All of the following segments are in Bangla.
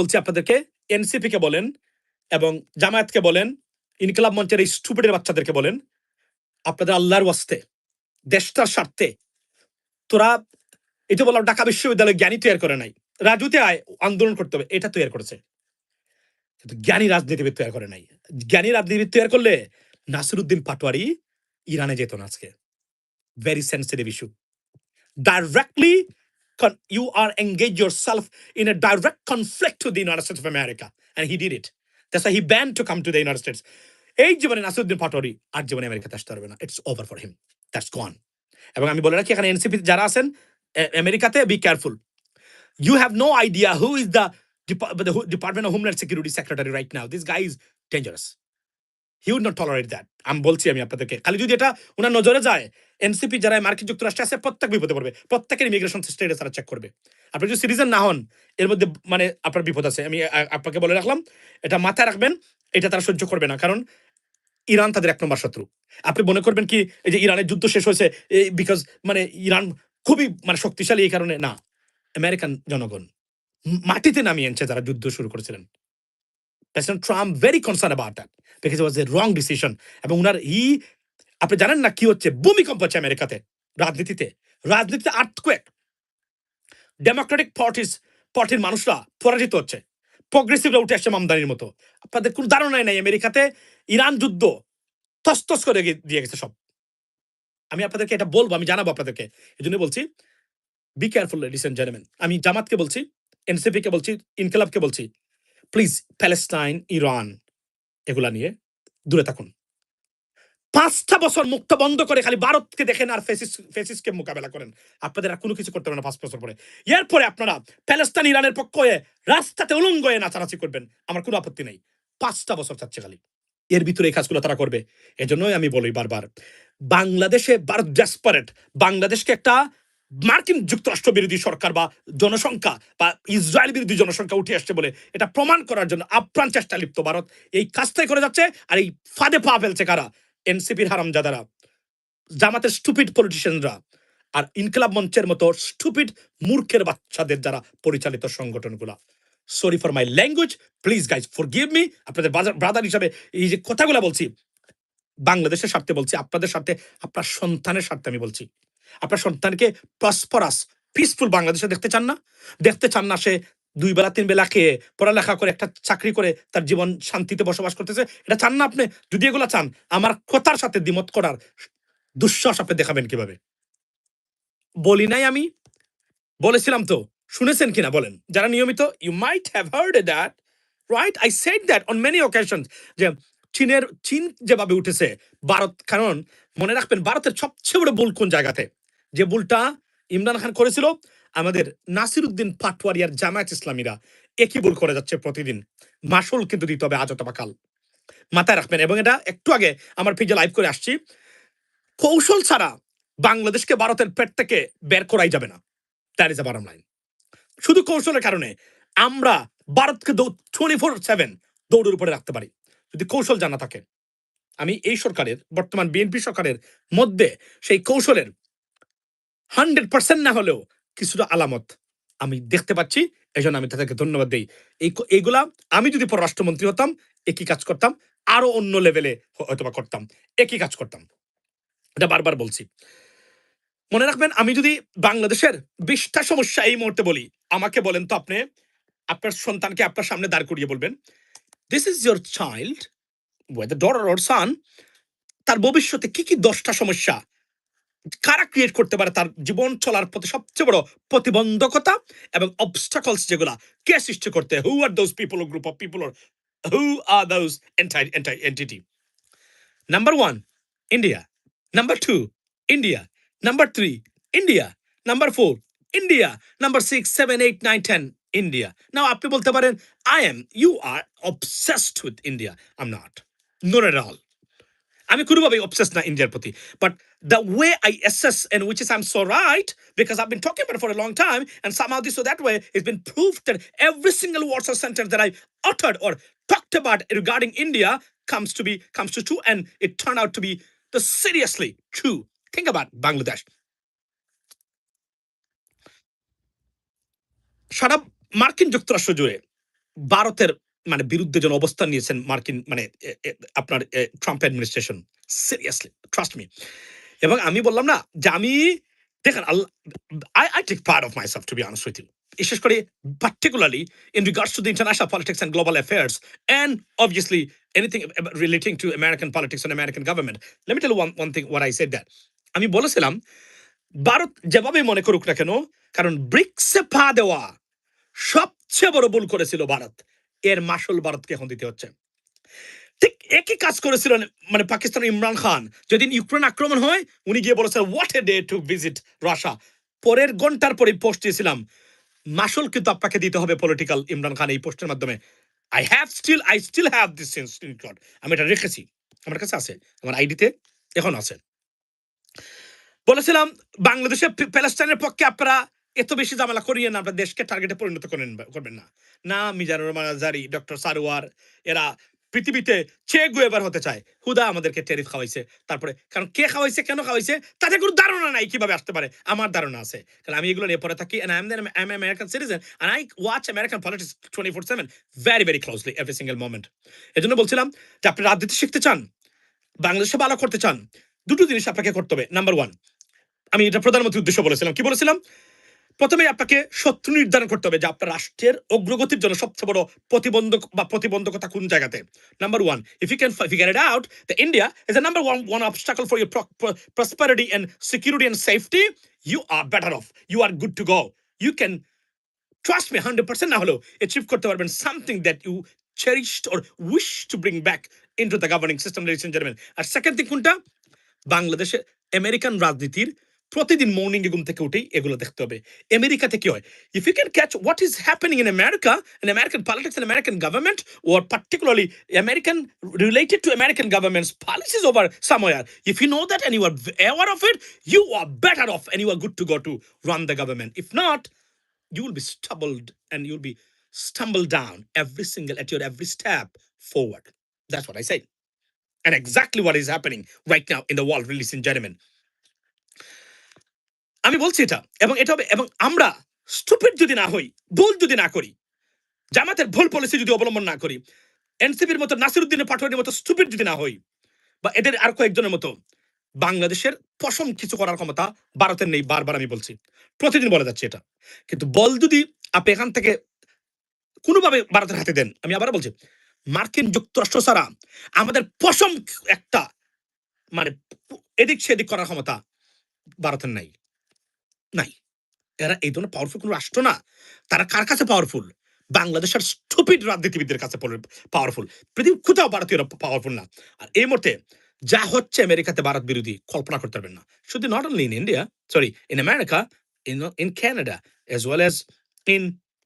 বলছি আপনাদেরকে, এনসিপি কে বলেন এবং জামায়াতকে বলেন, ইনকিলাব মঞ্চের এই স্টুপিডের বাচ্চাদেরকে বলেন, আপনাদের আল্লাহর ওয়াস্তে, দেশটার স্বার্থে, তোরা এটা বললাম ঢাকা বিশ্ববিদ্যালয় জ্ঞানী তৈরি করে নাই, রাজুতে আয় আন্দোলন করতে হবে, এটা তৈরি করেছে, কিন্তু জ্ঞানী রাজনীতিবিদ তৈরি করে নাই। জ্ঞানী রাজনীতিবিদ তৈরি করলে নাসিরুদ্দিন পাটোয়ারি ইরানে যেত না আজকে। Very sensitive issue. Directly, you are engaged yourself in a direct conflict with the United States of America, and he did it. That's why he banned to come to the United States. এই জীবনে নাসিরুদ্দিন পাটোয়ারি আর জীবনে আমেরিকাতে আসতে পারবে না। It's over for him, that's gone. এবং আমি বলে রাখি, এখানে এনসিপি যারা আছেন আমেরিকাতে, be careful. You have no idea who is the Department of Homeland Security Secretary right now. This guy is dangerous. He would not tolerate that. আমি বলছি আমি আপনাদেরকে, খালি যদি এটা ওনার নজরে যায়, এনসিপি যারা মার্কিন যুক্তরাষ্ট্রে আছে প্রত্যেক বিপদে পড়বে, প্রত্যেকের ইমিগ্রেশন স্টেটাস তারা চেক করবে। আপনি যদি সিটিজেন না হন, এর মধ্যে মানে আপনার বিপদ আছে। আমি আপনাকে বলে রাখলাম, এটা মাথায় রাখবেন, এটা তারা সহ্য করবে না, কারণ ইরান তাদের 1 নম্বর শত্রু। আপনি মনে করবেন কি এই যে ইরানের যুদ্ধ শেষ হয়েছে বিকজ মানে ইরান খুবই মানে শক্তিশালী, এই কারণে না। আমেরিকান জনগণ মাটিতে নামিয়ে এনেছে যারা যুদ্ধ শুরু করেছিলেন। President Trump very concern about that because it was A wrong decision. এবং উনার আপনি জানেন না কি হচ্ছে, ভূমিকম্প হচ্ছে আমেরিকাতে, রাজনীতিতে আর্থকুয়েক। ডেমোক্রেটিক পার্টির মানুষরা পরাজিত হচ্ছে, প্রগ্রেসিভরা উঠে আসছে মামদানির মতো। আপনাদের কোনো ধারণাই নাই, আমেরিকাতে ইরান যুদ্ধ তস্তস করে দিয়ে গেছে সব। আমি আপনাদেরকে এটা বলবো, আমি জানাবো আপনাদেরকে, এই জন্য বলছি be careful ladies and gentleman. আমি জামাতকে বলছি, এনসিপি কে বলছি, ইনকিলাবকে বলছি, প্লিজ প্যালেস্টাইন, ইরান এগুলা নিয়ে দূরে থাকুন। 5টা বছর মুখটা বন্ধ করে খালি ভারতকে দেখেন আর ফেসিসকে মোকাবেলা করেন, আপনাদের আর কোনো কিছু করতে হবে না 5 বছর পরে। এরপরে আপনারা প্যালেস্টাইন ইরানের পক্ষ হয়ে রাস্তাতে উলঙ্গ হয়ে নাচানাচি করবেন, আমার কোনো আপত্তি নেই। 5টা বছর চাচ্ছে খালি, এর ভিতরে এই কাজগুলো তারা করবে। এজন্যই আমি বলি বারবার, বাংলাদেশে ভারত ডেসপারেট, বাংলাদেশকে একটা মার্কিন যুক্তরাষ্ট্র বিরোধী সরকার বা জনসংখ্যা বা ইসরায়েল বিরোধী জনসংখ্যা উঠে আসছে বলে এটা প্রমাণ করার জন্য আপ্রাণ চেষ্টা লিপ্ত ভারত। এই কাজটাই করে যাচ্ছে, আর এই ফাঁদে পা ফেলছে কারা? এনসিপির হারামজাদারা, জামাতের স্টুপিড পলিটিশিয়ানরা, আর ইনকিলাব মঞ্চের মতো স্টুপিড মূর্খের বাচ্চাদের যারা পরিচালিত সংগঠনগুলা। Sorry for my language, please guys forgive me. আপনাদের ব্রাদার হিসাবে এই যে কথাগুলো বলছি, বাংলাদেশের স্বার্থে বলছি, আপনাদের স্বার্থে, আপনার সন্তানের স্বার্থে আমি বলছি। আপনার সন্তানকে প্রসপারাস পিসফুল বাংলাদেশে দেখতে চান না? দেখতে চান না সে 2 বেলা 3 বেলা খেয়ে পড়ালেখা করে একটা চাকরি করে তার জীবন শান্তিতে বসবাস করতেছে? এটা চান না আপনি? যদি এগুলো চান, আমার কথার সাথে দ্বিমত করার দুঃসাহস আপনি দেখাবেন কিভাবে? বলি নাই আমি? বলেছিলাম তো, শুনেছেন কিনা বলেন যারা নিয়মিত? You might have heard that, right? I said that on many occasions, যে চীন যেভাবে উঠেছে ভারত, কারণ মনে রাখবেন ভারতের সবচেয়ে বড় ভুল কোন জায়গাতে, যে ভুলটা ইমরান খান করেছিল, আমাদের নাসিরুদ্দিন পাটোয়ারি আর জামায়াত ইসলামীরা একই ভুল করে যাচ্ছে প্রতিদিন। মাসুল কিন্তু দিতে হবে আজ অথবা কাল, মাথায় রাখবেন। এবং এটা একটু আগে আমার পেজে লাইভ করে আসছি, কৌশল ছাড়া বাংলাদেশকে ভারতের পেট থেকে বের করাই যাবে না। That is the bottom line. শুধু কৌশলের কারণে আমরা ভারতকে 24/7 দৌড়ের উপরে রাখতে পারি, যদি কৌশল জানা থাকে। আমি এই সরকারের, বর্তমান বিএনপি সরকারের মধ্যে সেই কৌশলের 100% না হলেও কিছুটা আলামত আমি দেখতে পাচ্ছি, এই জন্য আমি তাদেরকে ধন্যবাদ দিই। এইগুলা আমি যদি পররাষ্ট্রমন্ত্রী হতাম একই কাজ করতাম, আরো অন্য লেভেলে হয়তোবা করতাম, একই কাজ করতাম। এটা বারবার বলছি। মনে রাখবেন, আমি যদি বাংলাদেশের 20টা সমস্যা এই মুহূর্তে বলি, আমাকে বলেন তো আপনি আপনার সন্তানকে আপনার সামনে দাঁড় করিয়ে বলবেন, this is your child, whether daughter or son, তার ভবিষ্যতে কি কি 10টা সমস্যা কারা ক্রিয়েট করতে পারে তার জীবন চলার প্রতি সবচেয়ে বড় প্রতিবন্ধকতা এবং অবস্টাকলস, যেগুলা কে সৃষ্টি করতে? Who are those people, group of people, or who are those entity? Number 1, India. Number 2, India. Number 3, India. Number 4, India. Number 6, 7, 8, 9, 10, India. Now আপনি বলতে পারেন you are obsessed with India. I'm not. Not at all. আমি কোনোভাবেই obsessed না ইন্ডিয়ার প্রতি, but the way I assess, and which is I'm so right, because I've been talking about it for a long time, and somehow this or that way it's been proved that every single word or sentence that I uttered or talked about regarding India comes to true, and it turned out to be the seriously true. Think about Bangladesh. সারা মার্কিন যুক্তরাষ্ট্র জুড়ে ভারতের মানে বিরুদ্ধে যেন অবস্থান নিয়েছেন মার্কিন মানে আপনার Trump administration, seriously trust me. এবং আমি বললাম না যে আমি দেখেন I take part of myself, to be honest with you, বিশেষ করে particularly in regards to the international politics and global affairs, and obviously anything relating to American politics and American government. Let me tell you one thing what I said that আমি বলেছিলাম ভারত যেভাবে মনে করুক না কেন, কারণ ব্রিক্সে পা দেওয়া সবচেয়ে বড় ভুল করেছিল ভারত, এর মাসুল ভারতকে এখন দিতে হচ্ছে। ঠিক একই কাজ করেছিলেন মানে পাকিস্তানের ইমরান খান, যেদিন ইউক্রেন আক্রমণ হয় উনি গিয়ে বলেছেন what a day to visit Russia, পরের ঘন্টার পরে পোস্ট দিয়েছিলাম মাসুল কিন্তু আপনাকে দিতে হবে পলিটিক্যাল ইমরান খান এই পোস্টের মাধ্যমে। I still have this screenshot, আমি এটা রেখেছি, আমার কাছে আছে, আমার আইডিতে এখন আছে। বলেছিলাম বাংলাদেশে প্যালেস্টাইনের পক্ষে আপনারা এত বেশি ঝামেলা করিয়ে না, আপনার দেশকে টার্গেটে পরিণত করবেন না। না মিজানুর রহমান আজারি, ডক্টর সারোয়ার এরা পৃথিবীতে চে গুয়েবার হতে চায়, হুদা আমাদেরকে টেরিফ খাওয়াইছে। তারপরে কারণ কে খাওয়াইছে, কেন খাওয়াইছে, তাদের কোনো ধারণা নাই কিভাবে আসতে পারে। আমার ধারণা আছে, কারণ আমি এগুলো নিয়ে পড়ে থাকি, and I'm an American citizen and I watch American politics 24/7 very very closely every single moment. এজন্য বলছিলাম যে আপনি রাজনীতি শিখতে চান, বাংলাদেশে ভালো করতে চান, দুটো জিনিস আপনাকে করতে হবে। নাম্বার 1, আমি এটা প্রধানমন্ত্রীর উদ্দেশ্য বলেছিলাম, কি বলেছিলাম, প্রথমে আপনাকে শত্রু নির্ধারণ করতে হবে যে আপনার রাষ্ট্রের অগ্রগতির জন্য সবচেয়ে বড় প্রতিবন্ধক বা প্রতিবন্ধকতা কোন জায়গাতে। Number 1, if you can figure it out, the India is a number one obstacle for your prosperity and security and safety, you are better off, you are good to go, you can trust me 100% না হলেও achieve করতে পারবেন something that you cherished or wish to bring back into the governing system, ladies and gentlemen. আর সেকেন্ড থিং কোনটা, বাংলাদেশে আমেরিকান রাজনীতির প্রতিদিন মর্নিং ঘুম থেকে উঠেই এগুলো দেখতে হবে। আমেরিকাতে কি হয়, if you can catch what is happening in America, in American politics and American government, or particularly American related to American government's policies over somewhere, if you know that and you are aware of it, you are better off and you are good to go to run the government. If not, you will be stumbled down at your every step forward. That's what I say, and exactly what is happening right now in the world, ladies and gentlemen. আমি বলছি এটা, এবং এটা হবে, এবং আমরা স্টুপিড যদি না হই, ভুল যদি না করি, জামাতের ভুল পলিসি যদি অবলম্বন না করি, এনসিপির মতো, নাসিরউদ্দিনের পাটোয়ারির মতো স্টুপিড যদি না হই, বা এদের আর কয়েকজনের মতো, বাংলাদেশের পশম কিছু করার ক্ষমতা ভারতের নেই। বারবার আমি বলছি, প্রতিদিন বলে যাচ্ছে এটা, কিন্তু বল যদি আপনি এখান থেকে কোনোভাবে ভারতের হাতে দেন, আমি আবার বলছি, মার্কিন যুক্তরাষ্ট্র ছাড়া আমাদের পশম একটা মানে এদিক সেদিক করার ক্ষমতা ভারতের নাই। এরা এই ধরনের পাওয়ারফুল কোন রাষ্ট্র না। তারা কার কাছে পাওয়ারফুল? বাংলাদেশের স্টুপিড রাজনীতিবিদদের কাছে পাওয়ারফুল। পৃথিবীর কোথাও ভারতীয়রা পাওয়ারফুল না। আর এই মুহূর্তে যা হচ্ছে আমেরিকাতে ভারত বিরোধী, কল্পনা করতে পারবেন না। শুধু not only in India, sorry, in America, in Canada, as well as in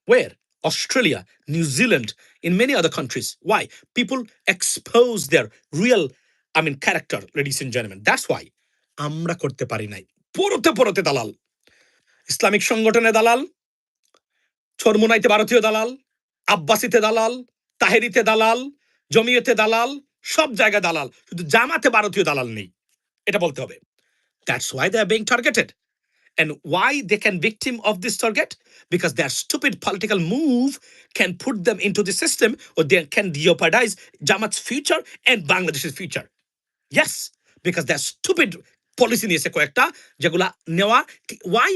where? Australia, New Zealand, in many other countries. Why? People expose their real, character, ladies and gentlemen. That's why আমরা করতে পারি নাই। পরতে দালাল, ইসলামিক সংগঠনে দালাল, চরমোনাইতে ভারতীয় দালাল, আব্বাসিতে দালাল, তাহেরিতে দালাল, জমিয়তে দালাল, সব জায়গায় দালাল, শুধু জামাতে ভারতীয় দালাল নেই, এটা বলতে হবে। That's why they are being targeted. And why they can victim of this target? Because their stupid political move can put them into the system, or they can jeopardize Jamaat's future and Bangladesh's future. Yes, because their stupid policy নিয়েছে কয়েকটা, যেগুলা নেওয়া, why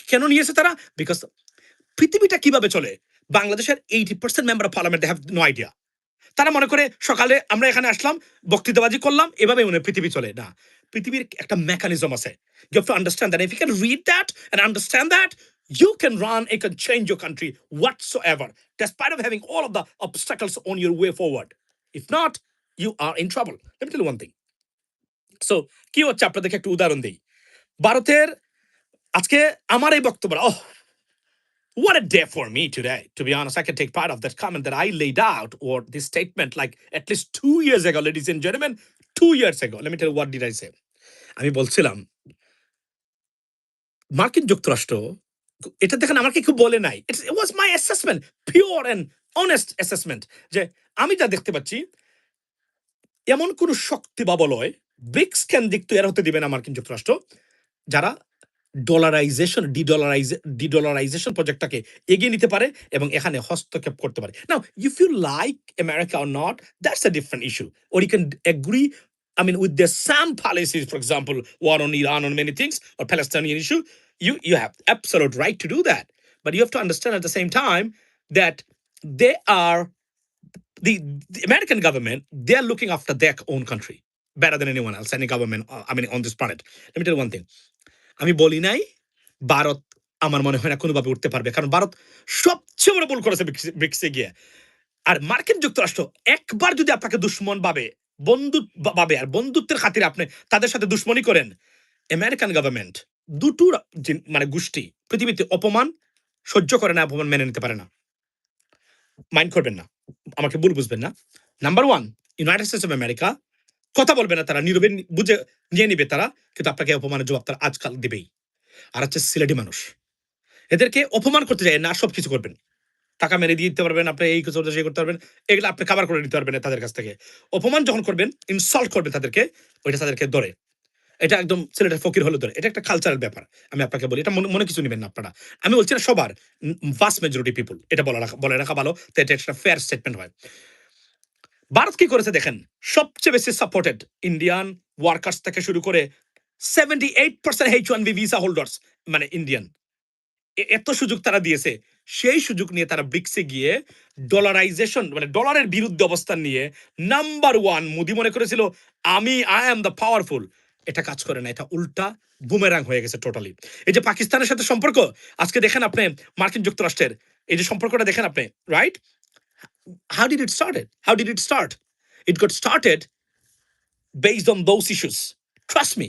কেন নিয়েছে তারা? Because পৃথিবীটা কিভাবে চলে, বাংলাদেশের 80% member of parliament, they have no idea. তারা মনে করে সকালে আমরা এখানে আসলাম, বক্তৃতাবাজি করলাম, এভাবে মনে পৃথিবী চলে না। পৃথিবীর একটা মেকানিজম আছে। You have to understand that. If you can read that and understand that, you can run, you can change your country whatsoever, despite of having all of the obstacles on your way forward. If not, you are in trouble. Let me tell you one thing. So কি হচ্ছে আপনাদেরকে একটু উদাহরণ দিই। ভারতের আজকে আমার এই বক্তব্য, what a day for me today. To be honest, I can take part of that comment that I laid out, or this statement, like at least 2 years ago, ladies and gentlemen, 2 years ago. Let me tell you what did I say. আমি বলছিলাম মার্কিন যুক্তরাষ্ট্র, এটা দেখেন আমার কি খুব বলে নাই, it was my assessment, pure and honest assessment, যে আমি যা দেখতে পাচ্ছি এমন কোন শক্তি বা বলয় ব্রিক্স কেন্দ্রিক তৈরি হতে দিবে না মার্কিন যুক্তরাষ্ট্র, যারা ডিডলারাইজেশন প্রজেক্টটাকে এগিয়ে নিতে পারে এবং এখানে হস্তক্ষেপ করতে পারে। Now if you like America or not, that's a different issue, or you can agree, I mean, with the some policies, for example, war on Iran, on many things, or Palestinian issue, you have absolute right to do that. But you have to understand at the same time that they are the American government, they are looking after their own country better than anyone else, any government, I mean, on this planet. Let me tell you one thing. আমি বলি নাই ভারত আমার মনে হয় না কোনোভাবে উঠতে পারবে, কারণ ভারত সবচেয়ে বড় ভুল করেছে ব্রিক্সে গিয়ে। আর মার্কিন যুক্তরাষ্ট্র একবার যদি আপনাকে দুশ্মন ভাবে, বন্ধু ভাবে, আর বন্ধুত্বের খাতিরে আপনি তাদের সাথে দুশ্মনী করেন, আমেরিকান গভর্নমেন্ট দুটো মানে গোষ্ঠী পৃথিবীতে অপমান সহ্য করে না, অপমান মেনে নিতে পারে না। মাইন্ড করবেন না, আমাকে ভুল বুঝবেন না। Number one, United states of America কথা বলবে না, তারা নীরবে বুঝে নিয়ে নিবে তারা, কিন্তু আপনাকে অপমানের জবাব তারা আজকাল দিবেই। আর হচ্ছে সিলেটি মানুষ, এদেরকে অপমান করতে যায় না, সব কিছু করবেন, টাকা মেরে দিয়ে দিতে পারবেন, আপনি এই কিছু সেই করতে পারবেন, এগুলো আপনি কাভার করে নিতে পারবেন তাদের কাছ থেকে। অপমান যখন করবেন, ইনসাল্ট করবেন তাদেরকে, ওইটা তাদেরকে ধরে, এটা একদম সিলেটের ফকির হলে ধরে, এটা একটা কালচারাল ব্যাপার। আমি আপনাকে বলি, এটা মনে কিছু নেবেন না আপনারা, আমি বলছি না সবার, ভাস্ট মেজরিটি পিপল, এটা বলে রাখা ভালো, তো এটা একটা ফেয়ার স্টেটমেন্ট হয়। ভারত কি করেছে দেখেন, সবচেয়ে বেশি সাপোর্টেড ইন্ডিয়ান ওয়ার্কার্স থেকে শুরু করে 78% H1B ভিসা হোল্ডার্স, মানে ইন্ডিয়ান, এত সুযোগ তারা দিয়েছে। সেই সুযোগ নিয়ে তারা ব্রিক্সে গিয়ে ডলারাইজেশন, মানে ডলারের বিরুদ্ধে অবস্থান নিয়ে নাম্বার ওয়ান, মোদি মনে করেছিল আই এম দ্য পাওয়ারফুল। এটা কাজ করে না, এটা উল্টা বুমেরাং হয়ে গেছে টোটালি। এই যে পাকিস্তানের সাথে সম্পর্ক, আজকে দেখেন আপনি মার্কিন যুক্তরাষ্ট্রের এই যে সম্পর্কটা দেখেন আপনি, right? How did it started? How did it start? It got started based on those issues. Trust me,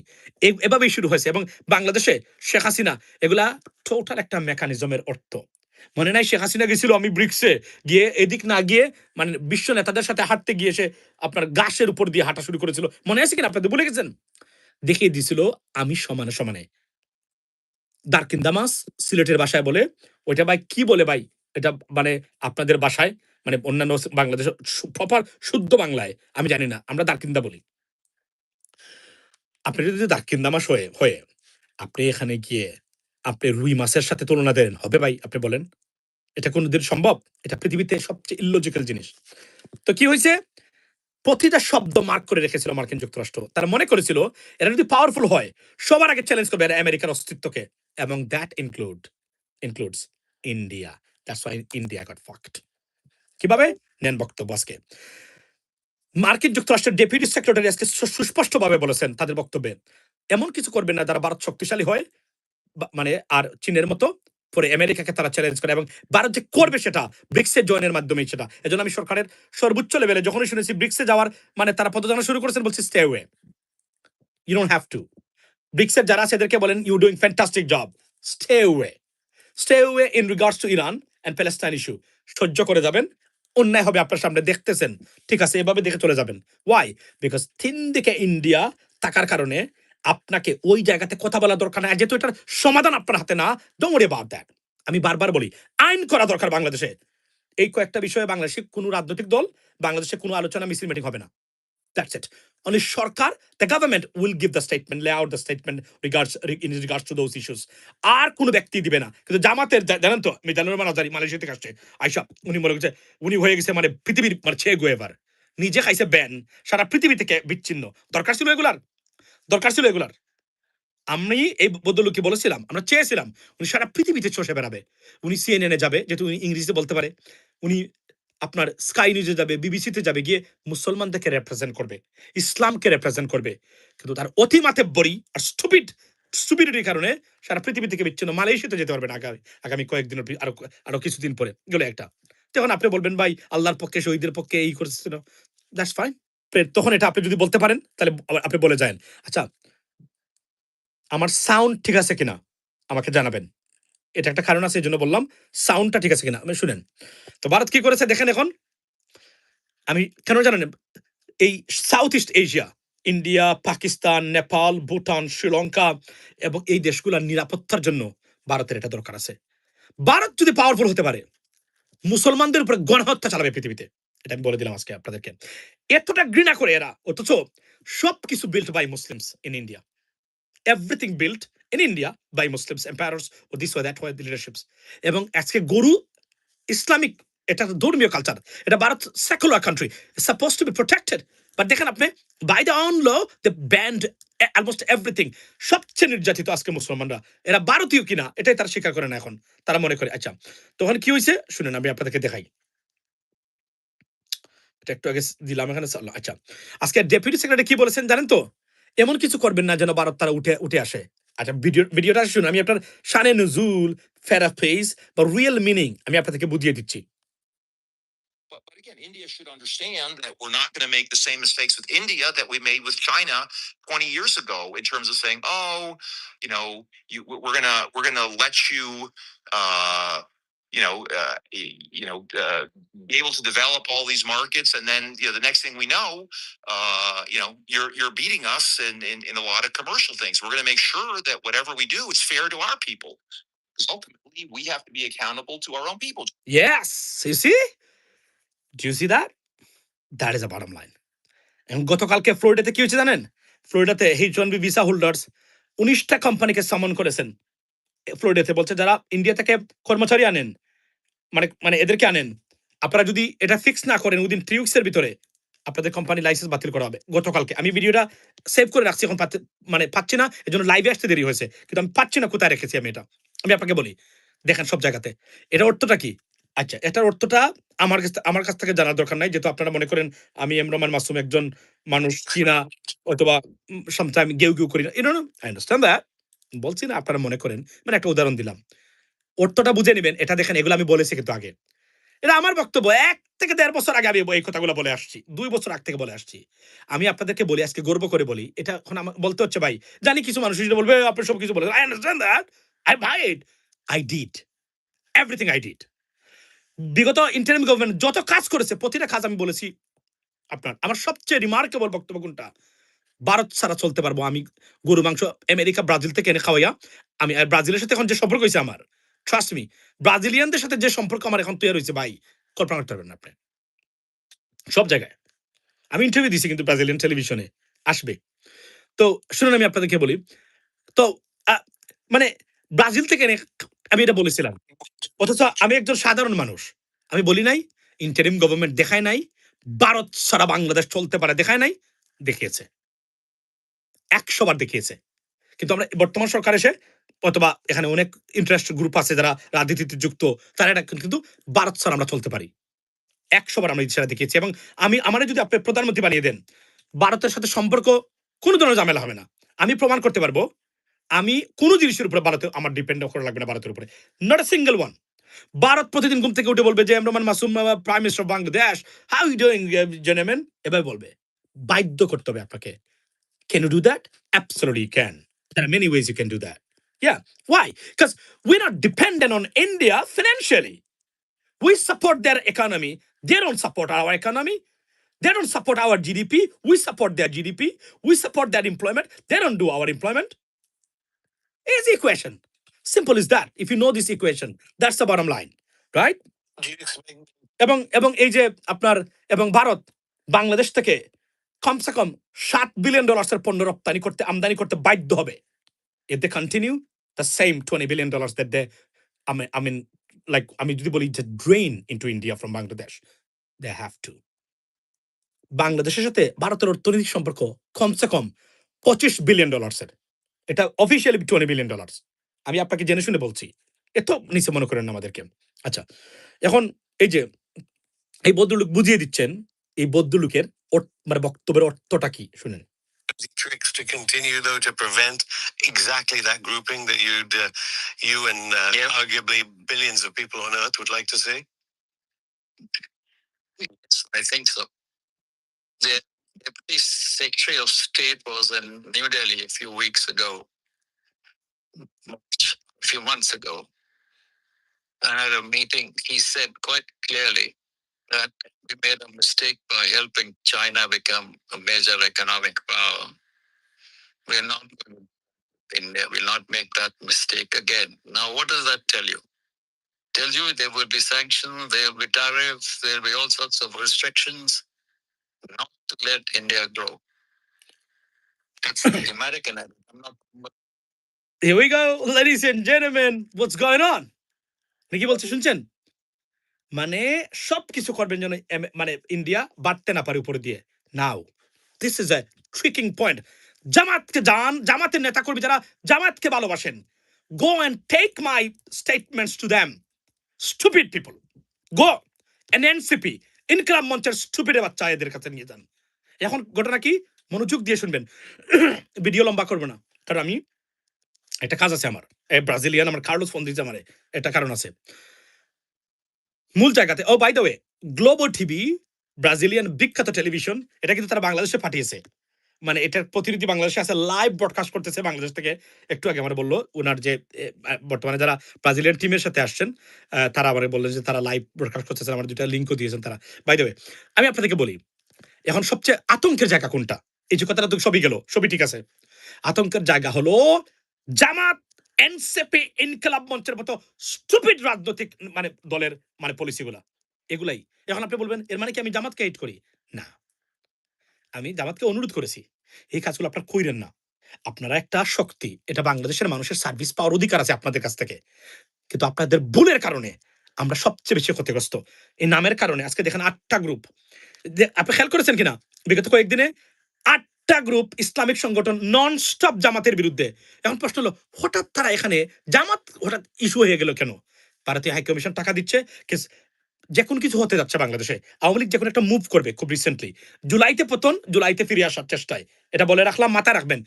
এভাবেই শুরু হয়েছে। এবং বাংলাদেশে শেখ হাসিনা, এগুলা টোটাল একটা মেকানিজমের অর্থ। মনে নাই শেখ হাসিনা গেছিল আমি ব্রিক্সে গিয়ে, এদিক না গিয়ে মানে বিশ্ব নেতাদের সাথে হাঁটতে গিয়ে সে আপনার গাছের উপর দিয়ে হাঁটা শুরু করেছিল, মনে আছে কিনা আপনাদের? ভুলে গেছেন? দেখিয়ে দিছিল আমি সমানে সমানে। দারকিন্দামাস সিলেটের ভাষায় বলে, ওইটা ভাই কি বলে ভাই, এটা মানে আপনাদের ভাষায়, মানে অন্যান্য বাংলাদেশের প্রপার শুদ্ধ বাংলায় আমি জানি না, আমরা দারকিন্দা বলি। আপনি যদি দারকিন্দামাস হয়ে আপনি এখানে গিয়ে আপনি রুই মাছের সাথে তুলনা দেন, হবে ভাই? আপনি বলেন, এটা কোনোদিন সম্ভব? এটা পৃথিবীতে সবচেয়ে ইললজিক্যাল জিনিস। তো কি হয়েছে? প্রতিটা শব্দ মার্ক করে রেখেছিল মার্কিন যুক্তরাষ্ট্র। তারা মনে করেছিল এরা যদি পাওয়ারফুল হয়, সবার আগে চ্যালেঞ্জ করবে এরা আমেরিকার অস্তিত্বকে, এবং that includes India. That's why India goat fucked. কিভাবে? নেন বক্তব্য আজকে। মার্কিন যুক্তরাষ্ট্রের ডেপুটি সেক্রেটারি আজকে সুস্পষ্টভাবে বলেছেন তাদের বক্তব্যে, এমন কিছু করবেন না দ্বারা ভারত শক্তিশালী হয়, মানে আর চীনের মতো পরে আমেরিকাকে তারা চ্যালেঞ্জ করে, এবং ভারত যে করবে সেটা ব্রিক্সে জয়েনের মাধ্যমেই সেটা। এজন্য আমি সরকারের সর্বোচ্চ লেভেলে যখনই শুনেছি ব্রিক্সে যাওয়ার মানে তারা পদযাত্রা শুরু করেছেন, বলছি stay away, you don't have to. ব্রিক্সের যারা আছে এদেরকে বলেন you doing fantastic job, stay away in regards to Iran and Palestine issue. সহ্য করে যাবেন, অন্যায় হবে আপনার সামনে দেখতেছেন, ঠিক আছে, এভাবে দেখে চলে যাবেন। ওয়াই? বিকজ তিন দিকে ইন্ডিয়া থাকার কারণে আপনাকে ওই জায়গাতে কথা বলা দরকার নাই, যেহেতু এটার সমাধান আপনার হাতে না। Don't worry about that. আমি বারবার বলি, আইন করা দরকার বাংলাদেশে। এই কয়েকটা বিষয়ে বাংলাদেশে কোনো রাজনৈতিক দল, বাংলাদেশে কোনো আলোচনা মিছিল মিটিং হবে না। That's it. Only Sarkar, the government will give the statement, lay out the statement in regards to those issues. আর কোনো ব্যক্তি দিবে না। কিন্তু জামাতের জানেন তো, মিজানুর রহমান আজারি মালয়েশিয়া থেকে আসছে, আইসা উনি মনে করছে উনি হয়ে গেছে মানে পৃথিবীর মানে ছে গুয়েভার, নিজে খাইছে ব্যান, সারা পৃথিবী থেকে বিচ্ছিন্ন। দরকার ছিল এগুলার? আমি এই ভদ্রলোককে বলেছিলাম, আমরা চেয়েছিলাম উনি সারা পৃথিবীতে চষে বেড়াবে, উনি সিএনএন এ যাবে, যেহেতু উনি ইংরেজিতে বলতে পারে, উনি আপনার স্কাই নিউজে যাবে, বিবিসিতে যাবে, গিয়ে মুসলমানদেরকে রেপ্রেজেন্ট করবে, ইসলামকে রেপ্রেজেন্ট করবে। কিন্তু তার অতিমাতেব্বরি আর স্টুপিডিটির কারণে সারা পৃথিবী থেকে বিচ্ছিন্ন। মালয়েশিয়াতে যেতে পারবে না আগামী কয়েকদিনের আরো কিছুদিন পরে, গেলে একটা। তখন আপনি বলবেন ভাই আল্লাহর পক্ষে, শহীদের পক্ষে এই করেছিল, দ্যাটস ফাইন। তখন এটা আপনি যদি বলতে পারেন তাহলে আপনি বলে যান, আচ্ছা আমার সাউন্ড ঠিক আছে কিনা আমাকে জানাবেন। এটা একটা কারণ আছে, এই জন্য বললাম সাউন্ডটা ঠিক আছে কিনা। আমি শুনেন তো ভারত কি করেছে দেখেন। এখন আমি কেন জানেন, এই south east Asia, India, Pakistan, Nepal, Bhutan, Sri Lanka এবং এই দেশগুলোর নিরাপত্তার জন্য ভারতের এটা দরকার আছে। ভারত যদি পাওয়ারফুল হতে পারে, মুসলমানদের উপরে গণহত্যা চালাবে পৃথিবীতে, এটা আমি বলে দিলাম আজকে আপনাদেরকে। এতটা ঘৃণা করে এরা, অথচ সবকিছু built by Muslims in India, everything built in India by Muslims, emperors, or this or that way the leaderships. এবং আজকে গরু ইসলামিক, এটা ধর্মীয় কালচার, এটা Bharat secular country, suppose to be protected, but দেখেন আপনি by the on law the band almost everything. সবচেয়ে নির্যাতিত আজকে মুসলমানরা, এরা ভারতীয় কিনা এটাই তারা স্বীকার করে না এখন, তারা মনে করে। আচ্ছা, তখন কি হয়েছে শুনেন, আমি আপনাদেরকে দেখাই, এটা একটু আগে দিলাম এখানে। আচ্ছা, আজকে ডেপুটি সেক্রেটারি কি বলেছেন জানেন তো? এমন কিছু করবেন না যেন ভারত তারা উঠে আসে। আচ্ছা, ভিডিওটা শুনুন, আমি আপনার শানে নুজুল, ফেরাফেজ বা রিয়েল মিনিং আমি আপনাদেরকে বুঝিয়ে দিচ্ছি। But again, India should understand that we're not going to make the same mistakes with India that we made with China 20 years ago in terms of saying, "Oh, we're gonna let you, uh, be able to develop all these markets, and then the next thing we know, you're beating us in a lot of commercial things. We're going to make sure that whatever we do is fair to our people, because ultimately we have to be accountable to our own people." Yes, you see? Do you see that? That is the bottom line. এবং গতকালকে ফ্লোরিডাতে কি হয়েছে জানেন? ফ্লোরিডাতে H1B ভিসা হোল্ডার্স 19টা কোম্পানিকে সামন করেছেন ফ্লোরিডাতে, বলছে যারা ইন্ডিয়া থেকে কর্মচারী আনেন, মানে এদেরকে আনেন, আপনারা যদি এটা ফিক্স না করেন উইদিন 3 উইকস এর ভিতরে আপনাদের কোম্পানি লাইসেন্স বাতিল করা হবে। গতকালকে আমি ভিডিওটা সেভ করে রাখছি, এখন পাচ্ছি না, এজন্য লাইভে আসতে দেরি হয়েছে, কিন্তু আমি পাচ্ছি না কোথায় রেখেছি আমি এটা। আমি আপনাকে বলি, দেখেন সব জায়গাতে এটা অর্থটা কি। আচ্ছা, এটার অর্থটা আমার কাছ থেকে জানার দরকার নাই, যেহেতু আপনারা মনে করেন আমি রহমান মাসুম একজন মানুষ কিনা, অথবা সামটাইম গেউ করি না, আই আন্ডারস্ট্যান্ড দ্যাট, বলছি না আপনারা মনে করেন, মানে একটা উদাহরণ দিলাম, অর্থটা বুঝে নেবেন। এটা দেখেন, এগুলো আমি বলেছি কিন্তু আগে, এটা আমার বক্তব্য 1 থেকে 1.5 বছর আগে আমি এই কথাগুলো বলে আসছি, 2 বছর আগ থেকে বলে আসছি। আমি আপনাদেরকে বলি, আজকে গর্ব করে বলি, এটা এখন আমার বলতে হচ্ছে ভাই, জানি কিছু মানুষ যেটা বলবে আপনি সব কিছু বলেন, I understand that, I did everything, I did. বিগত ইন্টারিম গভর্নমেন্ট যত কাজ করেছে প্রতিটা কাজ আমি বলেছি আপনার। আমার সবচেয়ে রিমার্কেবল বক্তব্য কোনটা? ভারত ছাড়া চলতে পারবো আমি, গরু মাংস আমেরিকা ব্রাজিল থেকে এনে খাওয়াইয়া আমি। আর ব্রাজিলের সাথে এখন যে সম্পর্ক হয়েছে আমার, ট্রাস্ট মি, ব্রাজিলিয়ানদের সাথে যে সম্পর্ক আমার এখন তৈরি হয়েছে ভাই, কল্পনা করতে পারবেন না আপনি। সব জায়গায় আমি ইন্টারভিউ দিছি, কিন্তু ব্রাজিলিয়ান টেলিভিশনে আসবে। তো শুনুন, আমি আপনাদেরকে বলি, তো মানে ব্রাজিল থেকে এনে আমি এটা বলেছিলাম, অথচ আমি একজন সাধারণ মানুষ, আমি বলি নাই ইন্টারিম গভর্নমেন্ট দেখায় নাই ভারত ছাড়া বাংলাদেশ চলতে পারে, দেখায় নাই, দেখিয়েছে, 100 বার দেখিয়েছে। কিন্তু আমরা বর্তমান সরকার এসে, অথবা এখানে অনেক ইন্টারেস্ট গ্রুপ আছে যারা রাজনীতিতে যুক্ত, তারা এটা কিন্তু ভারত ছাড়া আমরা চলতে পারি, 100 বার আমরা সেটা দেখিয়েছি। এবং আমার যদি আপনি প্রধানমন্ত্রী বানিয়ে দেন, ভারতের সাথে সম্পর্ক কোনো ধরনের ঝামেলা হবে না। আমি প্রমাণ করতে পারবো আমি কোনো জিনিসের উপরে ভারতে আমার ডিপেন্ড করা লাগবে না, ভারতের উপরে, not a single one. Bharat প্রতিদিন ঘুম থেকে উঠে বলবে যে Rahman Masum prime minister of Bangladesh, how you doing gentleman, এভাবে বলবে, বাধ্য করতে হবে আপনাকে। Can you do that? Absolutely you can. There are many ways you can do that. Yeah. Why? Because we're not dependent on India financially. We support their economy. They don't support our economy. They don't support our GDP. We support their GDP. We support their employment. They don't do our employment. Easy equation. Simple as that. If you know this equation, that's the bottom line. Right? এবং এই যে আপনার, এবং ভারত বাংলাদেশ থেকে কমসে কম $7 বিলিয়ন এর পণ্য রপ্তানি করতে, আমদানি করতে বাধ্য হবে। If they continue the same $20 billion that they, I mean, like আমি যদি বলি যে drain into India from Bangladesh, they have to. বাংলাদেশের সাথে ভারতের অর্থনৈতিক সম্পর্ক কমসে কম $25 বিলিয়ন এর, এটা অফিসিয়ালি $20 বিলিয়ন। আমি আপনাকে জেনে শুনে বলছি, এত নিচে মনে করেন না আমাদেরকে। আচ্ছা, এখন এই যে এই ভদ্রলোক বুঝিয়ে দিচ্ছেন, এই ভদ্রলোকের মানে বক্তব্যের অর্থটা কি শুনেন। Tricks to continue, though, to prevent exactly that grouping that you and arguably billions of people on earth would like to see? Yes, I think so. The Deputy Secretary of State was in New Delhi a few weeks ago, a few months ago. I had a meeting. He said quite clearly that we made a mistake by helping China become a major economic power. We're not going to, India will not make that mistake again. Now, what does that tell you? Tells you there will be sanctions, there will be tariffs, there will be all sorts of restrictions, not to let India grow. That's the American. I'm not. Here we go, ladies and gentlemen. What's going on? কি বলছে শুনছেন? মানে সবকিছু করবেন যেন মানে ইন্ডিয়া বাড়তে না পারে উপরে দিয়ে। Now this is a tricking point. জামাতকে যান, জামাতের নেতাকর্মী যারা জামাতকে ভালোবাসেন, go and take my statements to them, stupid people. Go in NCP Inqilab মঞ্চের স্টুপিডের বাচ্চা এদের কাছে নিয়ে যান। এখন ঘটনা কি, মনোযোগ দিয়ে শুনবেন। ভিডিও লম্বা করবো না, কারণ আমি একটা কাজ আছে আমার। ব্রাজিলিয়ান আমার কার্লোস ফোন দিয়েছে আমারে, একটা কারণ আছে। মূল জায়গাতে, oh by the way, Globo TV Brazilian বিখ্যাত টেলিভিশন, এটা কিন্তু তারা বাংলাদেশে পাঠিয়েছে। মানে এটার প্রতিনিধি বাংলাদেশে আছে, লাইভ ব্রডকাস্ট করতেছে বাংলাদেশ থেকে। একটু আগে আমার বললো ওনার যে বর্তমানে যারা ব্রাজিলিয়ান টিমের সাথে আসছেন, তারা আমার বললেন যে তারা লাইভ ব্রডকাস্ট করতেছে, আমার দুটা লিঙ্কও দিয়েছেন তারা। বাই দ্য ওয়ে, আমি আপনাদেরকে বলি এখন সবচেয়ে আতঙ্কের জায়গা কোনটা। এই যে কথাটা তো সবই গেল, সবই ঠিক আছে। আতঙ্কের জায়গা হলো জামাত, এনসিপি, ইনকলাব মঞ্চের মতো স্টুপিড রাজনৈতিক মানে দলের মানে পলিসিগুলা, এগুলাই। এখন আপনি বলবেন এর মানে কি আমি জামাতকে হেট করি? না, আমি জামাতকে অনুরোধ করেছি এই কাজগুলো আপনারা কইরেন না। আপনারা একটা শক্তি, এটা বাংলাদেশের মানুষের সার্ভিস পাওয়ার অধিকার আছে আপনাদের কাছ থেকে, কিন্তু আপনাদের ভুলের কারণে আমরা সবচেয়ে বেশি ক্ষতিগ্রস্ত। এই নামের কারণে আজকে দেখেন 8টা গ্রুপ, আপনি খেয়াল করেছেন কিনা বিগত কয়েকদিনে 8টা গ্রুপ ইসলামিক সংগঠন নন স্টপ জামাতের বিরুদ্ধে। এখন প্রশ্ন হলো হঠাৎ তারা এখানে জামাত হঠাৎ ইস্যু হয়ে গেল কেন? ভারতীয় হাই কমিশন টাকা দিচ্ছে, যে কোনো কিছু হতে যাচ্ছে বাংলাদেশে। আওয়ামী লীগ যে কোনো একটা মুভ করবে খুব রিসেন্টলি, জুলাইতে পতন, জুলাইতে ফিরে আসার চেষ্টায়, এটা বলে রাখলাম, মাথায় রাখবেন।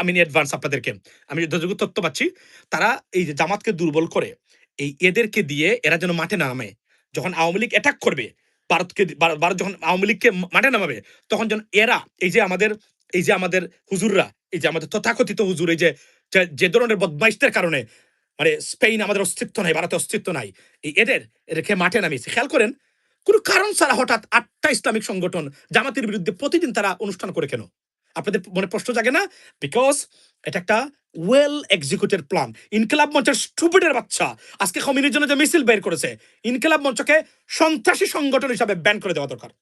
আমি অ্যাডভান্স আপনাদেরকে আমি যতটুকু তথ্য পাচ্ছি, তারা এই যে জামাতকে দুর্বল করে এই এদেরকে দিয়ে এরা যেন মাঠে নামে, যখন আওয়ামী লীগ অ্যাটাক করবে ভারতকে, ভারত যখন আওয়ামী লীগকে মাঠে নামাবে, তখন যেন এরা এই যে আমাদের হুজুররা, এই যে আমাদের তথাকথিত হুজুর, এই যে যে ধরনের বদমাইশদের কারণে মানে স্পেন আমাদের অস্তিত্ব নাই, ভারতের অস্তিত্ব নাই, এই এদেরকে মাঠে নামিয়েছে। খেয়াল করেন, কোন কারণ ছাড়া হঠাৎ 8টা ইসলামিক সংগঠন জামাতের বিরুদ্ধে প্রতিদিন তারা অনুষ্ঠান করে কেন? আপনাদের মনে প্রশ্ন জাগে না? বিকজ এটা একটা ওয়েল এক্সিকিউটেড প্ল্যান। ইনকিলাব মঞ্চের স্টুপিডের বাচ্চা আজকে খমিনির জন্য যে মিছিল বের করেছে, ইনকিলাব মঞ্চকে সন্ত্রাসী সংগঠন হিসাবে ব্যান করে দেওয়া দরকার।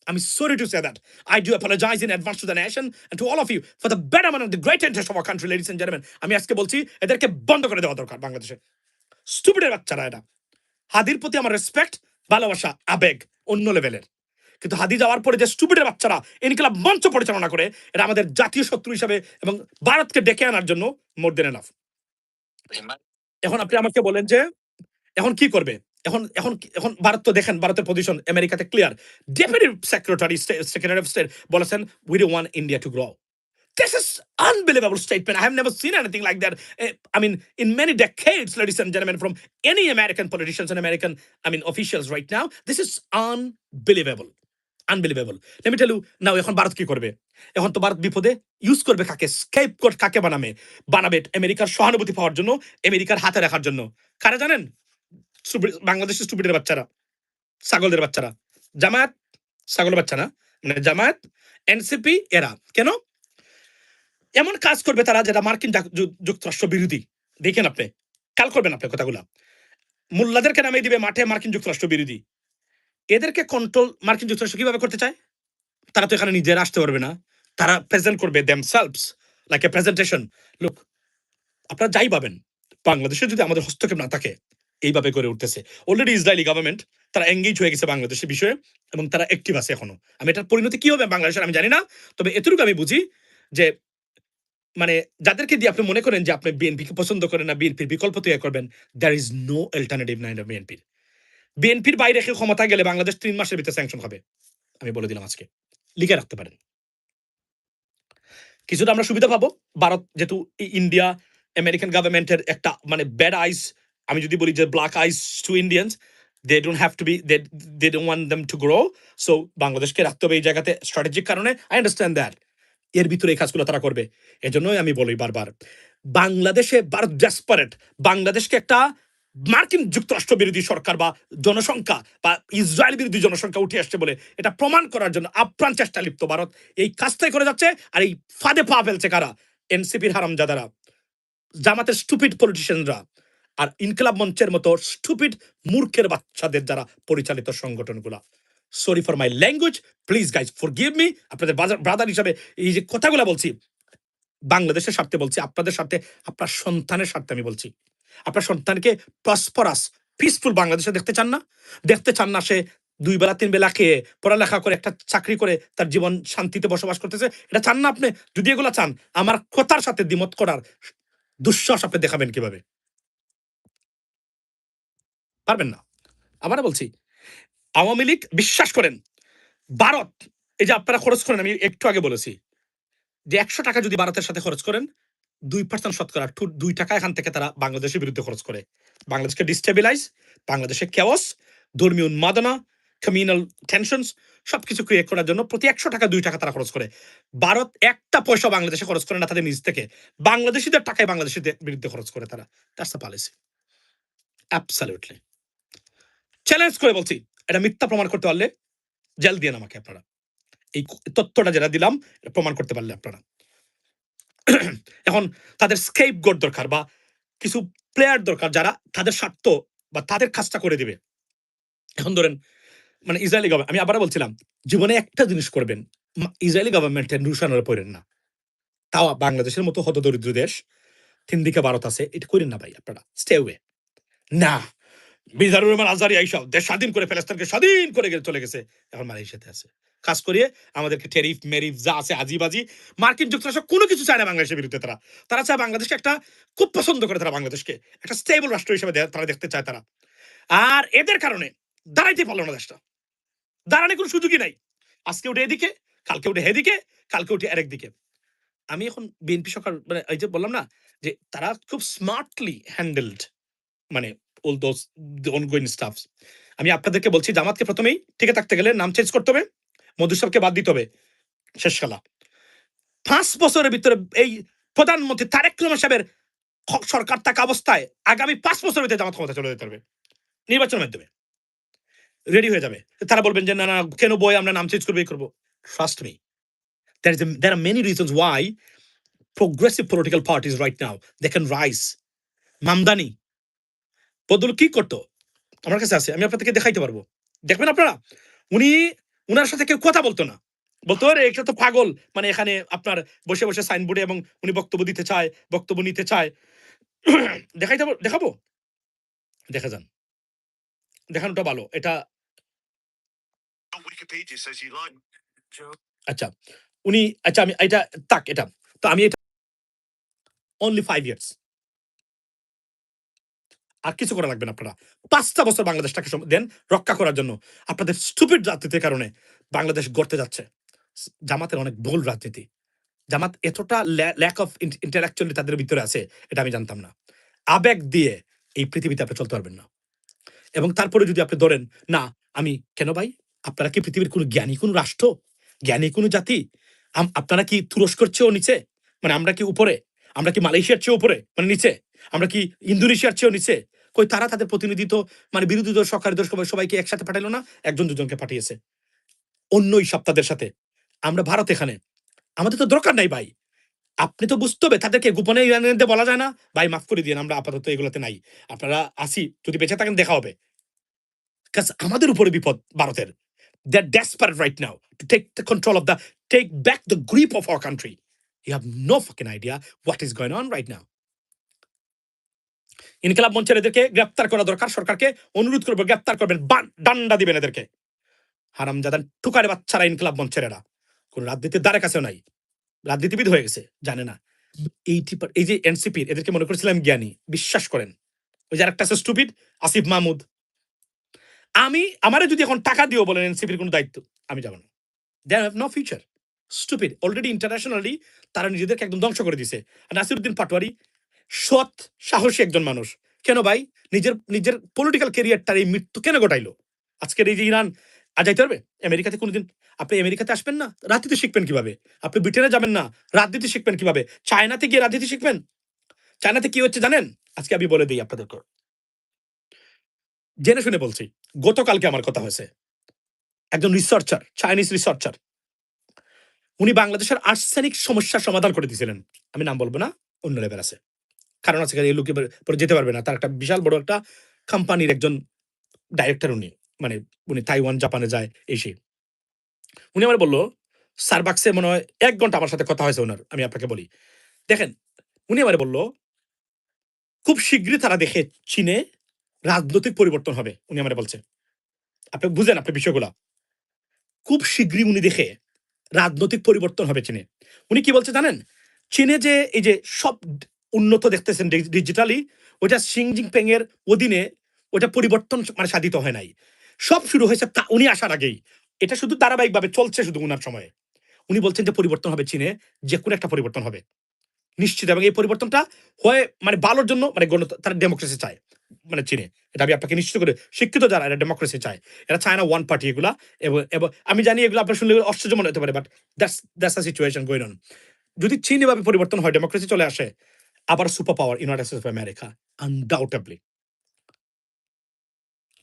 I'm sorry to say that. I do apologize in advance to the nation and to all of you for the betterment and the great interest of our country, ladies and gentlemen. আমি আজকে বলছি এদেরকে বন্ধ করে দেওয়া দরকার বাংলাদেশে। স্টুপিডের বাচ্চারা এটা। হাদির প্রতি আমার রেসপেক্ট, ভালোবাসা, আবেগ অন্য লেভেলের, কিন্তু হাদি যাওয়ার পরে যে স্টুপিডের বাচ্চারা ইনকিলাব মঞ্চ পরিচালনা করে, এটা আমাদের জাতীয় শত্রু হিসাবে এবং ভারতকে ডেকে আনার জন্য মোর দেন এনাফ। এখন আপনি আমাকে বলেন যে এখন কি করবে? এখন এখন এখন ভারত তো দেখেন, ভারতের পজিশন আমেরিকাতে clear. Deputy secretary of state বলেছেন we don't want India to grow. This is unbelievable statement. I have never seen anything like that. I mean, in many decades, ladies and gentlemen, from any American politicians and American, officials right now, this is unbelievable. Unbelievable. Let me tell you now, এখন ভারত কি করবে? এখন তো ভারত বিপদে, ইউজ করবে কাকে? স্কেপগোট কাকে বানাবে আমেরিকার সহানুভূতি পাওয়ার জন্য, আমেরিকার হাতে রাখার জন্য। কারা জানেন? বাংলাদেশের স্টুপিডের বাচ্চারা, ছাগলদের বাচ্চারা। জামায়াত ছাগলের বাচ্চা না, মানে জামায়াত, এনসিপি, এরা কেন এমন কাজ করবে তারা, যেটা মার্কিন যুক্তরাষ্ট্র বিরোধী। দেখেন আপনি, কাল করবেন আপনি কথাগুলা। মোল্লাদেরকে নামিয়ে দিবে মাঠে, মার্কিন যুক্তরাষ্ট্র বিরোধী। এদেরকে কন্ট্রোল মার্কিন যুক্তরাষ্ট্র কিভাবে করতে চায়? তারা তো এখানে নিজেরা আসতে পারবে না, তারা প্রেজেন্ট করবে themselves like a presentation. Look, আপনারা যাই পাবেন, বাংলাদেশে যদি আমাদের হস্তক্ষেপ না থাকে, এইভাবে করে উঠতেছে। অলরেডি ইসরায়েলি গভর্নমেন্ট তারা এঙ্গেজ হয়ে গেছে বাংলাদেশের বিষয়ে, এবং তারা অ্যাক্টিভ আছে এখনো। আমি এটার পরিণতি কি হবে বাংলাদেশের আমি জানি না, তবে এতটুকু আমি বুঝি যে মানে যাদেরকে দিয়ে আপনি মনে করেন যে আপনি বিএনপিকে পছন্দ করেন না, বিএনপির বিকল্প তৈরি করবেন, দ্যার ইজ নো অল্টারনেটিভ নাইন বিএনপির। বিএনপির বাইরে কেউ ক্ষমতা গেলে বাংলাদেশ 3 মাসের ভিতরে স্যাংশন হবে, আমি বলে দিলাম আজকে, লিখে রাখতে পারেন। কিছুটা আমরা সুবিধা পাবো, ভারত যেহেতু ইন্ডিয়া আমেরিকান গভর্নমেন্টের একটা মানে ব্যাড আইস, আমি যদি বলি যে black eyes to Indians, they don't have to be, they don't want them to grow. So বাংলাদেশকে রাখতে হবে এই জায়গাতে স্ট্র্যাটেজিক কারণে, আই আন্ডারস্ট্যান্ড দ্যাট। এর ভিতরে এই কাজগুলো তারা করবে। এজন্যই আমি বলি বারবার, বাংলাদেশে ভারত ডেসপারেট, বাংলাদেশকে একটা মার্কিন যুক্তরাষ্ট্র বিরোধী সরকার বা জনসংখ্যা বা ইসরায়েল বিরোধী জনসংখ্যা উঠে আসছে বলে এটা প্রমাণ করার জন্য আপ্রাণ চেষ্টা লিপ্ত ভারত। এই কাজটাই করে যাচ্ছে, আর এই ফাঁদে পা ফেলছে কারা? এনসিপির হারামজাদারা, জামাতের স্টুপিড পলিটিশিয়ানরা, আর ইনকিলাব মঞ্চের মতো স্টুপিড মূর্খের বাচ্চাদের দ্বারা পরিচালিত সংগঠনগুলা। Sorry for my language, please guys forgive me. আপনাদের ব্রাদার হিসাবে এই যে কথাগুলো বলছি, বাংলাদেশের স্বার্থে বলছি, আপনাদের স্বার্থে, আপনার সন্তানের স্বার্থে আমি বলছি। আপনার সন্তানকে প্রসপারাস পিসফুল বাংলাদেশে দেখতে চান না? দেখতে চান না সে ২ বেলা ৩ বেলা খেয়ে পড়ালেখা করে একটা চাকরি করে তার জীবন শান্তিতে বসবাস করতেছে? এটা চান না আপনি? যদি এগুলা চান, আমার কথার সাথে দ্বিমত করার দুঃসাহস আপনি দেখাবেন কিভাবে? পারবেন না। আবারও বলছি, আওয়ামী লীগ বিশ্বাস করেন, ভারত এই যে আপনারা খরচ করেন, আমি একটু আগে বলেছি যে ৳১০০ যদি ভারতের সাথে খরচ করেন, 2% শতকরা ৳2 এখান থেকে তারা বাংলাদেশের বিরুদ্ধে খরচ করে। বাংলাদেশকে ডিস্টেবিলাইজ, বাংলাদেশে chaos, ধর্মীয় উন্মাদনা, কমিউনাল টেনশনস সবকিছু ক্রিয়েট করার জন্য প্রতি ৳১০০ ৳2 তারা খরচ করে। ভারত একটা পয়সা বাংলাদেশে খরচ করে না তাদের নিজ থেকে। বাংলাদেশীদের টাকায় বাংলাদেশীদের বিরুদ্ধে খরচ করে তারা। That's the policy. Absolutely. Challenge করে বলছি, এটা মিথ্যা প্রমাণ করতে পারলে জেল দিয়েন আমাকে আপনারা। এই তথ্যটা যেটা দিলাম, এটা প্রমাণ করতে পারলে আপনারা। এখন তাদের স্কেপগোট দরকার বা কিছু প্লেয়ার দরকার যারা তাদের স্বার্থ বা তাদের কাজটা করে দিবে। এখন ধরেন মানে ইসরায়েলি গভর্নমেন্ট, আমি আবারও বলছিলাম, জীবনে একটা জিনিস করবেন, ইসরায়েলি গভর্নমেন্টের রুশানোর পড়েন না। তাও বাংলাদেশের মতো হতদরিদ্র দেশ, ৩ দিকে ভারত আছে, এটা করেন না ভাই আপনারা। Stay away. না, বিজারুর রহমান আজহারি এইসব দেশ স্বাধীন করে ফেলেস্তানকে স্বাধীন করে চলে গেছে, এখন মালয়েশিয়াতে আছে। কাজ করিয়ে আমাদেরকে টেরিফ মেরিফ যা আছে আজিবাজি, মার্কিন যুক্তরাষ্ট্র কোনো কিছু চায় না বাংলাদেশের বিরুদ্ধে। তারা তারা চায় বাংলাদেশকে একটা, খুব পছন্দ করে তারা বাংলাদেশকে একটা স্টেবল রাষ্ট্র হিসেবে তারা দেখতে চায় তারা। আর এদের কারণে দাঁড়াইতে পারলো না দেশটা, দাঁড়ানোর কোনো সুযোগই নাই। আজকে উঠে এদিকে, কালকে উঠে হেদিকে, কালকে উঠে আরেক দিকে। আমি এখন বিএনপি সরকার মানে এই যে বললাম না যে তারা খুব স্মার্টলি হ্যান্ডেলড, মানে all those the ongoing stuffs. আমি আপনাদেরকে বলছি, জামাতকে প্রথমেই টিকে থাকতে গেলে নাম চেঞ্জ করতে হবে, মধু সাহেবকে বাদ দিতে হবে, শেষ খেলা। ৫ বছরের ভিতরে এই প্রধানমন্ত্রী তারেক রহমান সাহেবের সরকার থাকা অবস্থায় আগামী ৫ বছরের ভিতরে জামাত ক্ষমতা চলে যেতে পারবে নির্বাচনের মাধ্যমে, রেডি হয়ে যাবে। তারা বলবেন যে না না কেন বই আমরা নাম চেঞ্জ করবো, এই করবো। Trust me, there are many reasons why progressive political parties right now they can rise. Mamdani বদল কি করতো আমার কাছে আছে, আমি আপনাদেরকে দেখাইতে পারবো, দেখবেন আপনারা। উনি, উনার সাথে কেউ কথা বলতো না, বলতো আরে এটা তো পাগল, মানে এখানে আপনার বসে বসে সাইনবোর্ডে, এবং উনি বক্তব্য দিতে চায়, বক্তব্য নিতে চায়। দেখাবো, দেখা যান, দেখানোটা ভালো এটা। আচ্ছা উনি, আচ্ছা আমি এটা তাক এটা, তো আমি এটা অনলি 5 ইয়ার্স, আর কিছু করা লাগবে না। আপনারা 5টা বছর বাংলাদেশটাকে দেন রক্ষা করার জন্য। আপনাদের স্টুপিড রাজনীতির কারণে বাংলাদেশ গড়তে যাচ্ছে। জামাতের অনেক ভুল রাজনীতি, জামাত এতটা ল্যাক অফ ইন্টেলেকচুয়ালি তাদের ভিতরে আছে, এটা আমি জানতাম না। আবেগ দিয়ে এই পৃথিবীতে আপনি চলতে পারবেন না। এবং তারপরে যদি আপনি ধরেন না, আমি কেন ভাই, আপনারা কি পৃথিবীর কোনো জ্ঞানী কোন রাষ্ট্র, জ্ঞানী কোন জাতি? আপনারা কি তুরস্কর চেয়েও নিচে? মানে আমরা কি উপরে? আমরা কি মালয়েশিয়ার চেয়েও উপরে, মানে নিচে? আমরা কি ইন্দোনেশিয়ার চেয়েও নিচে? কই তারা তাদের প্রতিনিধি তো মানে বিরোধী দল সরকারি দল সবাইকে একসাথে পাঠাইলো না, একজন দুজনকে পাঠিয়েছে অন্য হিসাব তাদের সাথে। আমরা ভারত এখানে, আমাদের তো দরকার নাই ভাই। আপনি তো বুঝতে হবে তাদেরকে গোপনে ইরানিয়ানদের বলা যায় না, ভাই মাফ করে দিয়েন আমরা আপাতত এগুলোতে নাই, আপনারা আসি, যদি বেঁচে থাকেন দেখা হবে। কাজ আমাদের উপরে বিপদ ভারতের। They're desperate right now to take the control of take back the grip of our country. You have no fucking idea what is going on right now. ইনকিলাব মঞ্চের এদেরকে গ্রেফতার করা দরকার, সরকারকে অনুরোধ করবো গ্রেফতার করবেন, ডান্ডা দিবেন এদেরকে। হারামজাদা টুকারে বাচ্চারা ইনকিলাব মঞ্চের, এরা কোন রাজনীতির দ্বারে কাছেও নাই, রাজনীতিবিদ হয়ে গেছে, জানে না। এই যে এনসিপি, এদেরকে মনে করেছিলাম জ্ঞানী, বিশ্বাস করেন ওই যে আরেকটা আছে স্টুপিড আসিফ মাহমুদ। আমি আমারে যদি এখন টাকা দিও বলেন এনসিপির কোনো দায়িত্ব, আমি যাব না। They have no future, stupid. Already internationally তারা নিজেদেরকে একদম ধ্বংস করে দিছে। নাসিরউদ্দিন পাটোয়ারি সৎ সাহসী একজন মানুষ, কেন ভাই নিজের নিজের পলিটিক্যাল ক্যারিয়ারটার এই মৃত্যু কেন ঘটাইলো? আজকের এই যে ইরান যাইতে পারবে আমেরিকাতে কোনোদিন? আপনি আমেরিকাতে আসবেন না, রাজনীতি শিখবেন কিভাবে? আপনি ব্রিটেনে যাবেন না, রাজনীতি শিখবেন কিভাবে? চায়নাতে গিয়ে রাজনীতি শিখবেন? চায়নাতে কি হচ্ছে জানেন? আজকে আমি বলে দিই আপনাদেরকে, জেনে শুনে বলছি। গতকালকে আমার কথা হয়েছে একজন রিসার্চার, চাইনিজ রিসার্চার, উনি বাংলাদেশের আর্সেনিক সমস্যার সমাধান করে দিয়েছিলেন। আমি নাম বলবো না, অন্য লেভেল আছে, কারণ আছে এই লোকে পরে যেতে পারবে না। তার একটা বিশাল বড় একটা কোম্পানির একজন ডাইরেক্টর উনি, মানে উনি তাইওয়ান জাপানে যায় এসে। উনি আমার বললো স্টারবাক্সে মনে হয় 1 ঘন্টা আমার সাথে কথা হয়েছে ওনার। আমি আপনাকে বলি দেখেন, উনি আমারে বলল, খুব শীঘ্রই তারা দেখে চীনে রাজনৈতিক পরিবর্তন হবে। উনি আমারে বলছে। আপনি বুঝেন আপনি বিষয়গুলা। খুব শীঘ্রই উনি দেখে রাজনৈতিক পরিবর্তন হবে চীনে। উনি কি বলছে জানেন? চীনে যে এই যে সব উন্নত দেখতেছেন ডিজিটালি, ওইটা শি জিনপিং এর অধীনে ওইটা পরিবর্তন মানে সাধিত হয় নাই। সব শুরু হয়েছে উনি আসার আগেই। এটা শুধু ধারাবাহিকভাবে চলছে শুধু উনার সময়ে। উনি বলছেন যে পরিবর্তন হবে চীনে, যেকোনো একটা পরিবর্তন হবে। নিশ্চিত, এবং এই পরিবর্তনটা হয় মানে ভালোর জন্য, মানে তারা ডেমোক্রেসি চায়। মানে চীনে। এটা আমি আপনাকে নিশ্চিত করে, শিক্ষিত যারা এরা ডেমোক্রেসি চায়। এরা চায় না ওয়ান পার্টি এগুলা। এবং আমি জানি এগুলো আপনার শুনলে আশ্চর্য মনে হতে পারে, but that's a situation going on. যদি চীন এভাবে পরিবর্তন হয়, ডেমোক্রেসি চলে আসে, আবার super power United states of America, undoubtedly.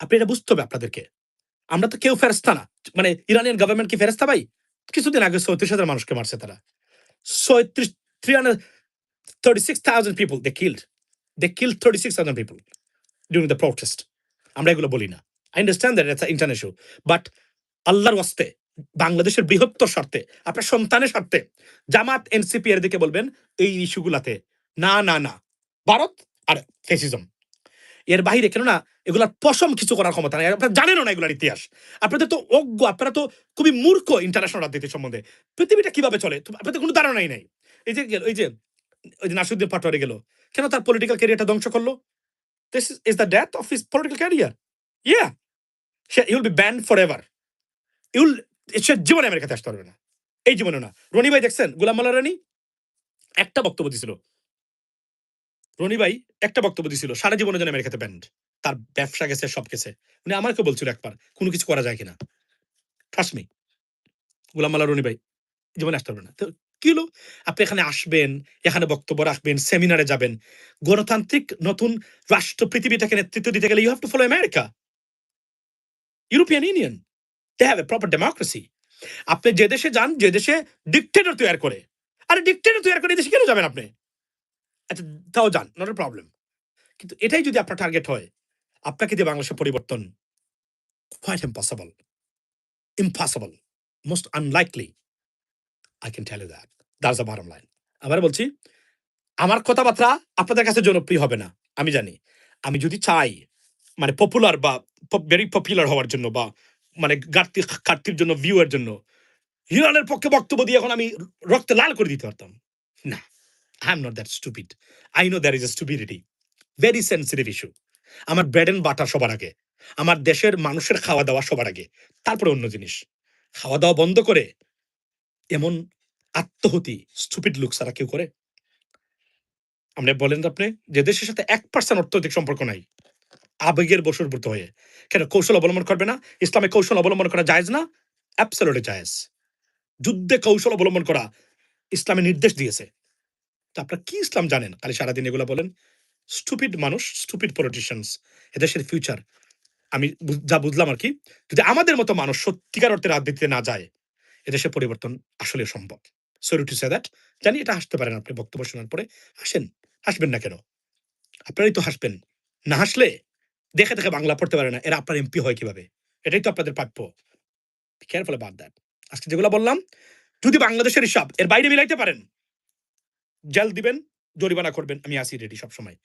আপনি এটা বুঝতে হবে আপনাদেরকে। আমরা তো কেউ ফেরেশতা না। মানে ইরানিয়ান গভর্নমেন্ট কি ফেরেশতা ভাই? কিছুদিন আগে ৩৬,০০০ মানুষকে মারছে তারা। ৩৬ 336,000 people they killed. They killed 36,000 people during the protest. আমরা এগুলো বলি না। I understand that it's an international issue. But আল্লাহর ওয়াস্তে, বাংলাদেশের বৃহত্তর স্বার্থে, আপনার সন্তানের স্বার্থে, জামাত এনসিপি এর দিকে বলবেন এই ইস্যুগুলাতে না, না, না। ভারত আর ফ্যাসিজম। এর বাহিরে, কেননা এগুলার পশম কিছু করার ক্ষমতা নাই। আপনারা জানেনও না এগুলার ইতিহাস। আপনাদের তো অজ্ঞ, আপনারা তো খুবই মূর্খ ইন্টারন্যাশনাল রাজনীতি সম্বন্ধে। পৃথিবীটা কিভাবে চলে আপনাদের কোনো ধারণাই নাই। ওই যে নাসিরুদ্দিন পাটোয়ারি গেল। কেন তার পলিটিক্যাল ক্যারিয়ারটা ধ্বংস করলো? This is the death of his political career. Yeah. He will be banned forever. সে জীবনে আমেরিকাতে আসতে পারবে না। এই জীবনে না। রনি ভাই দেখছেন? গোলাম মাওলা রনি একটা বক্তব্য দিছিল। রনি ভাই একটা বক্তব্য দিছিল। সারা জীবনের জন্য আমেরিকাতে ব্যান্ড। তার ব্যবসা গেছে, সব গেছে। উনি আমাকে বলছিল একবার, কোনো কিছু করা যায় কিনা। Trust me. গোলাম মাওলা রনি ভাই জীবনে আসতে পারবে না। তো কি হলো? আপনি এখানে আসবেন, এখানে বক্তব্য রাখবেন, সেমিনারে যাবেন। গণতান্ত্রিক নতুন রাষ্ট্র পৃথিবীটাকে নেতৃত্ব দিতে গেলে you have to follow America, European Union. They have a proper democracy. আপনি যে দেশে যান, যে দেশে ডিক্টেটর তৈরি করে, আরে ডিক্টেটর তৈরি করে এই দেশে কেন যাবেন আপনি? আচ্ছা, তাও যান, নট এ প্রবলেম। কিন্তু এটাই যদি আপনার টার্গেট হয়, আপনাকে দিয়ে বাংলাদেশের পরিবর্তন quite impossible, impossible, most unlikely. I can tell you that. That's the bottom line. আবার বলছি, আমার কথাবার্তা আপনাদের কাছে জনপ্রিয় হবে না, আমি জানি। আমি যদি চাই মানে পপুলার বা ভেরি পপুলার হওয়ার জন্য, বা মানে ঘাটতির জন্য, ভিউ এর জন্য, হিরানের পক্ষে বক্তব্য দিয়ে এখন আমি রক্তে লাল করে দিতে পারতাম। না, I am not that stupid. I know there is a stupidity. Very sensitive issue. আমার ব্রেড এন্ড বাটার সবার আগে। আমার দেশের মানুষের খাওয়া দাওয়া সবার আগে। তারপরে অন্য জিনিস। খাওয়া দাওয়া বন্ধ করে এমন আত্মহতি স্টুপিড লুক ছাড়া কেউ করে? আপনি বলেন তো, আপনি যে দেশের সাথে 1% অর্থনৈতিক সম্পর্ক নাই, আবেগের বশবর্তী হয়ে কেন কৌশল অবলম্বন করবে না? ইসলামে কৌশল অবলম্বন করা জায়েজ না? অ্যাবসলিউটলি জায়েজ। যুদ্ধে কৌশল অবলম্বন করা ইসলামে নির্দেশ দিয়েছে। তো আপনারা কি ইসলাম জানেন? খালি সারাদিন এগুলো বলেন। স্টুপিড মানুষ, স্টুপিড পলিটিশিয়ানস। এদেশের ফিউচার আমি যা বুঝলাম আরকি, যদি আমাদের মতো মানুষ সত্যিকার অর্থে রাজনীতিতে না যায়, এদেশের পরিবর্তন আসলে সম্ভব। Sorry to say that. জানি এটা হাসতে পারেন আপনি বক্তব্য শোনার পরে। হাসেন। হাসবেন না কেন? আপনারাই তো হাসবেন। না হাসলে দেখে, দেখে বাংলা পড়তে পারে না। এরা আপনার এমপি হয় কিভাবে? এটাই তো আপনাদের প্রাপ্য। Be careful about that. আজকে যেগুলো বললাম, যদি বাংলাদেশের হিসাব এর বাইরে মিলাইতে পারেন, জেল দিবেন, জরিমানা করবেন। আমি আছি রেডি সবসময়।